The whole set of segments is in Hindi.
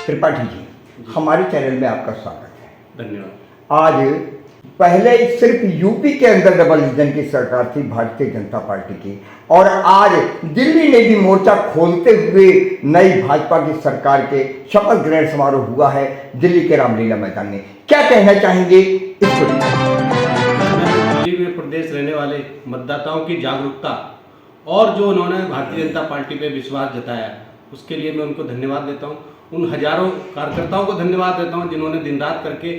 त्रिपाठी जी, हमारे चैनल में आपका स्वागत है। धन्यवाद। आज पहले सिर्फ यूपी के अंदर डबल इंजन की सरकार थी भारतीय जनता पार्टी की, और आज दिल्ली ने भी मोर्चा खोलते हुए नई भाजपा की सरकार के शपथ ग्रहण समारोह हुआ है दिल्ली के रामलीला मैदान में। क्या कहना चाहेंगे इसको? दिल्ली में प्रदेश रहने वाले मतदाताओं की जागरूकता और जो उन्होंने भारतीय जनता पार्टी पे विश्वास जताया, उसके लिए मैं उनको धन्यवाद देता हूं। उन हजारों कार्यकर्ताओं को धन्यवाद देता हूं जिन्होंने दिन रात करके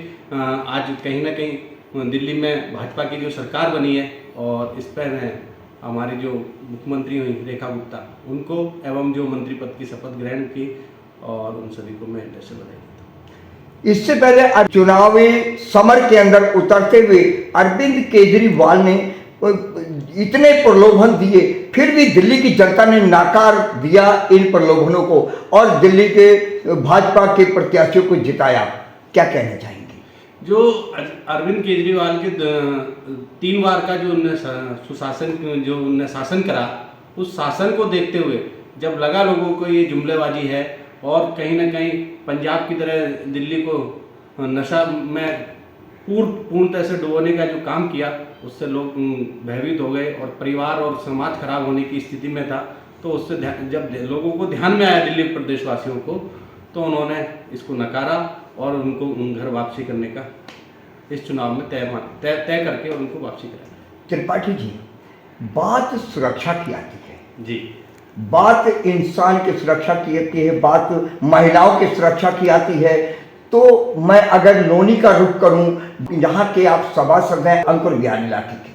आज कहीं ना कहीं दिल्ली में भाजपा की जो सरकार बनी है, और इस पर मैं हमारी जो मुख्यमंत्री हुई रेखा गुप्ता, उनको एवं जो मंत्री पद की शपथ ग्रहण की, और उन सभी को मैं दिल से बधाई देता हूँ। इससे पहले चुनावी समर के अंदर उतरते हुए अरविंद केजरीवाल ने इतने प्रलोभन दिए, फिर भी दिल्ली की जनता ने नाकार दिया इन प्रलोभनों को और दिल्ली के भाजपा के प्रत्याशियों को जिताया। क्या कहना चाहेंगे? जो अरविंद केजरीवाल के 3 बार का जो उन्हें सुशासन जो उन्हें शासन करा, उस शासन को देखते हुए जब लगा लोगों को ये जुमलेबाजी है और कहीं ना कहीं पंजाब की तरह दिल्ली को नशा में पूर्णतः से डुबोने का जो काम किया, उससे लोग भयभीत हो गए और परिवार और समाज खराब होने की स्थिति में था। तो उससे जब लोगों को ध्यान में आया दिल्ली प्रदेशवासियों को, तो उन्होंने इसको नकारा और उनको घर वापसी करने का इस चुनाव में तय करके उनको वापसी कराया। त्रिपाठी जी, बात सुरक्षा की आती है जी, बात इंसान की सुरक्षा की आती है, बात महिलाओं की सुरक्षा की आती है। तो मैं अगर लोनी का रुख करूं, यहाँ के आप सभासद हैं अंकुर विहार इलाके के,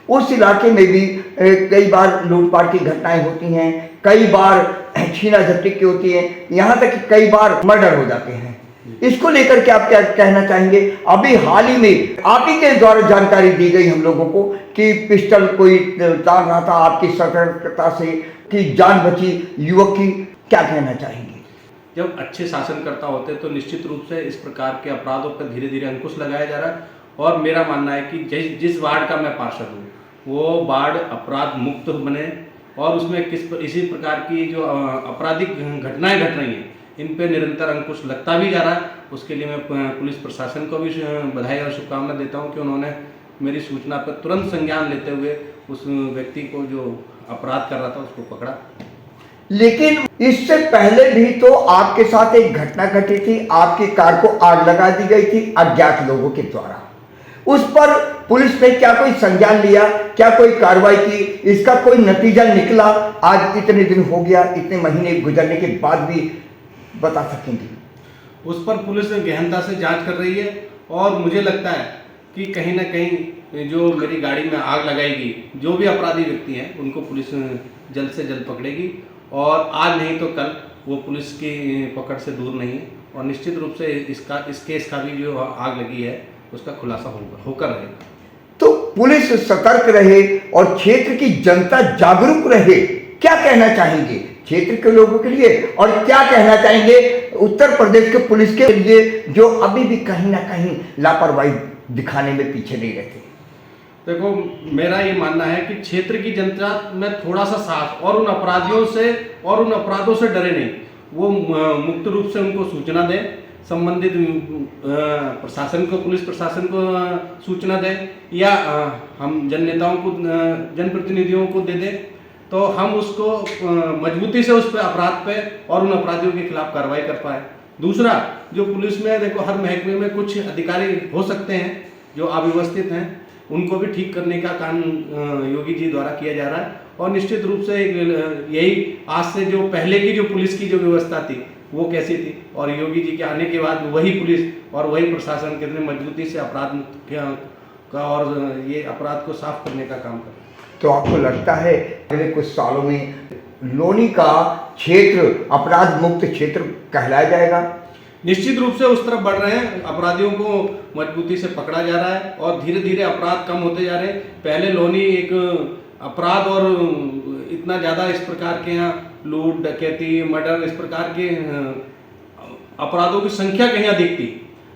उस इलाके में भी कई बार लूटपाट की घटनाएं होती हैं, कई बार छीना झपटी की होती है, यहाँ तक कि कई बार मर्डर हो जाते हैं। इसको लेकर के आप क्या कहना चाहेंगे? अभी हाल ही में आप ही के द्वारा जानकारी दी गई हम लोगों को कि पिस्टल कोई तार रहा था, आपकी सतर्कता से कि जान बची युवक की। क्या कहना चाहेंगे? जब अच्छे शासनकर्ता होते हैं तो निश्चित रूप से इस प्रकार के अपराधों पर धीरे धीरे अंकुश लगाया जा रहा है। और मेरा मानना है कि जिस वार्ड का मैं पार्षद हूँ, वो वार्ड अपराध मुक्त बने, और उसमें इसी प्रकार की जो आपराधिक घटनाएं घट रही हैं, इन पे निरंतर अंकुश लगता भी जा रहा है। उसके लिए मैं पुलिस प्रशासन को भी बधाई और शुभकामना देता हूँ कि उन्होंने मेरी सूचना पर तुरंत संज्ञान लेते हुए उस व्यक्ति को जो अपराध कर रहा था उसको पकड़ा। लेकिन इससे पहले भी तो आपके साथ एक घटना घटी थी, आपकी कार को आग लगा दी गई थी अज्ञात लोगों के द्वारा। उस पर पुलिस ने क्या कोई संज्ञान लिया, क्या कोई कार्रवाई की? इसका कोई नतीजा निकला? आज इतने दिन हो गया, इतने महीने गुजरने के बाद भी बता सकेंगे? उस पर पुलिस गहनता से जांच कर रही है, और मुझे लगता है कि कहीं ना कहीं जो मेरी गाड़ी में आग लगाएगी, जो भी अपराधी व्यक्ति हैं, उनको पुलिस जल्द से जल्द पकड़ेगी, और आज नहीं तो कल वो पुलिस की पकड़ से दूर नहीं है। और निश्चित रूप से इस केस का भी जो आग लगी है उसका खुलासा होकर रहेगा। तो पुलिस सतर्क रहे और क्षेत्र की जनता जागरूक रहे। क्या कहना चाहेंगे क्षेत्र के लोगों के लिए, और क्या कहना चाहेंगे उत्तर प्रदेश के पुलिस के लिए जो अभी भी कहीं ना कहीं लापरवाही दिखाने में पीछे नहीं रहते? देखो, मेरा ये मानना है कि क्षेत्र की जनता में थोड़ा सा साहस, और उन अपराधियों से और उन अपराधों से डरे नहीं। वो मुक्त रूप से उनको सूचना दें, संबंधित प्रशासन को, पुलिस प्रशासन को सूचना दें, या हम जन नेताओं को, जनप्रतिनिधियों को दे दें, तो हम उसको मजबूती से उस पे अपराध पे और उन अपराधियों के खिलाफ कार्रवाई कर पाए। दूसरा, जो पुलिस में देखो हर महकमे में कुछ अधिकारी हो सकते हैं जो अव्यवस्थित हैं, उनको भी ठीक करने का काम योगी जी द्वारा किया जा रहा है। और निश्चित रूप से यही आज से जो पहले की जो पुलिस की जो व्यवस्था थी वो कैसी थी, और योगी जी के आने के बाद वही पुलिस और वही प्रशासन कितने मजबूती से अपराध का और ये अपराध को साफ करने का काम कर रहे हैं। तो आपको लगता है अगले कुछ सालों में लोनी का क्षेत्र अपराध मुक्त क्षेत्र कहलाया जाएगा? निश्चित रूप से उस तरफ बढ़ रहे हैं, अपराधियों को मजबूती से पकड़ा जा रहा है और धीरे धीरे अपराध कम होते जा रहे हैं। पहले लोनी एक अपराध और इतना ज़्यादा इस प्रकार के यहाँ लूट, डकैती, मर्डर, इस प्रकार के अपराधों की संख्या कहीं अधिक थी।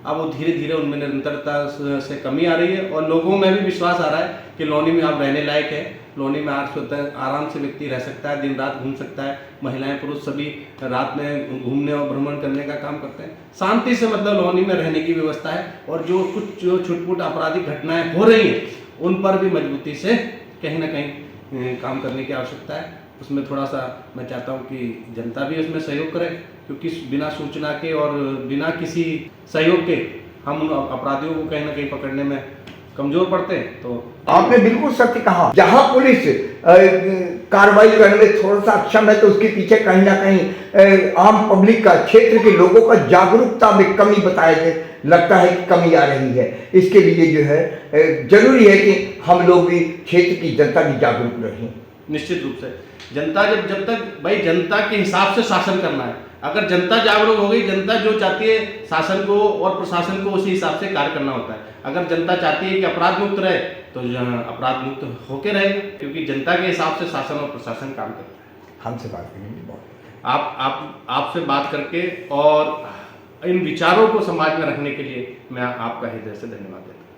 अब वो धीरे धीरे उनमें निरंतरता से कमी आ रही है, और लोगों में भी विश्वास आ रहा है कि लोनी में अब रहने लायक है। लोनी में आराम से व्यक्ति रह सकता है, दिन रात घूम सकता है, महिलाएं पुरुष सभी रात में घूमने और भ्रमण करने का काम करते हैं। शांति से मतलब लोनी में रहने की व्यवस्था है। और जो छुटपुट आपराधिक घटनाएं हो रही हैं उन पर भी मजबूती से कहीं ना कहीं काम करने की आवश्यकता है। उसमें थोड़ा सा मैं चाहता हूँ कि जनता भी उसमें सहयोग करे, क्योंकि बिना सूचना के और बिना किसी सहयोग के हम उन अपराधियों को कहीं ना कहीं पकड़ने में कमजोर पड़ते हैं। तो आपने बिल्कुल सत्य कहा। जहां पुलिस कार्रवाई करने में थोड़ा सा अक्षम है तो उसके पीछे कहीं ना कहीं आम पब्लिक का, क्षेत्र के लोगों का जागरूकता में कमी बताया लगता है कि कमी आ रही है। इसके लिए जो है जरूरी है कि हम लोग भी, क्षेत्र की जनता भी जागरूक रहें। निश्चित रूप से जनता जब तक भाई जनता के हिसाब से शासन करना है। अगर जनता जागरूक हो गई, जनता जो चाहती है शासन को और प्रशासन को उसी हिसाब से कार्य करना होता है। अगर जनता चाहती है कि अपराध मुक्त रहे तो अपराध मुक्त होकर रहेगा, क्योंकि जनता के हिसाब से शासन और प्रशासन काम करता है। हमसे बात करेंगे बहुत आपसे बात करके और इन विचारों को समाज में रखने के लिए मैं आपका हृदय से धन्यवाद देता हूँ।